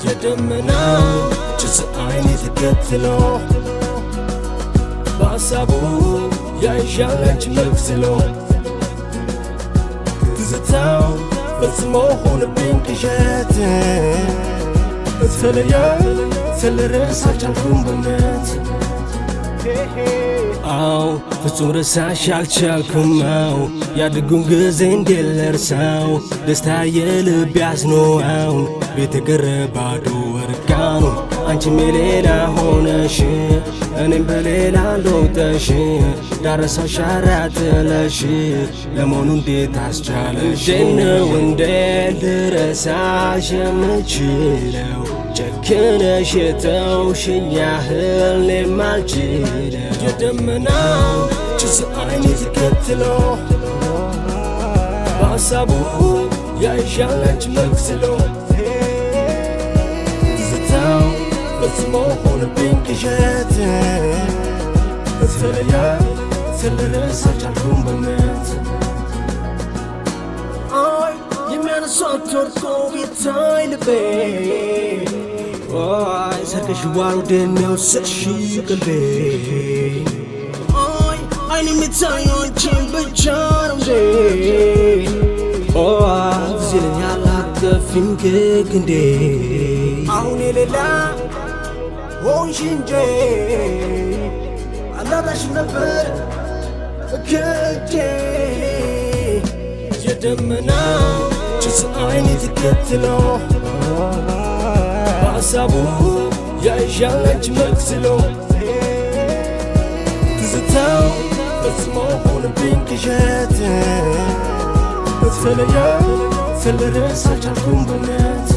የደመናው ጭስ አይኔ ተከትሎ በሐሳቡ ያይሻለች መክስሎ ትዝታው ፈጽሞ ሆነብኝ ቅዠት ስለርስ አልቻልኩም በእውነት አው ፍጹም ረሳሽ አልቻልኩም አው ያድጉን ጊዜ እንዴት ልርሳው ደስታ የልብ ያዝኖው ቤት የቀረ ባዶ እርቃኑ አንቺም የሌላ ሆነሽ እኔም በሌላ ለውጠሽ ዳረሳሽ አራጥለሽ ለመሆኑ እንዴት አስቻለሽ ነው እንዴት ልረሳሽ የምችለው ጨክነሽ የተውሽኝ ያህል የማልችለው የደመናው ጭስ አይኔ ተከትሎ በሐሳቡ ያይሻለች መክስሎ ትዝታው ፈጽሞ ሆነብኝ ቅዠት ስለርስ አልቻልኩም በእውነት አይ የሚያነሷት ወርቆ ቢታይ ልቤ አይ ሰርቀሽዋል ወደኔ ወሰድሽ ቀልቤ አይ አይኔ የሚታየው አንቺን ብቻ ነው እንዴ ትዝ ይለኛል አትጠፊም ከግንዴ አሁን የሌላ ሆንሽ እንጂ አላጣሽም ነበር ከእጄ የደመናው ጭስ አይኔ ተከትሎ በሐሳቡ ያይሻለች መክስሎ ትዝታው ፈጽሞ ሆነብኝ ቅዠት ስለርስ አልቻልኩም በእውነት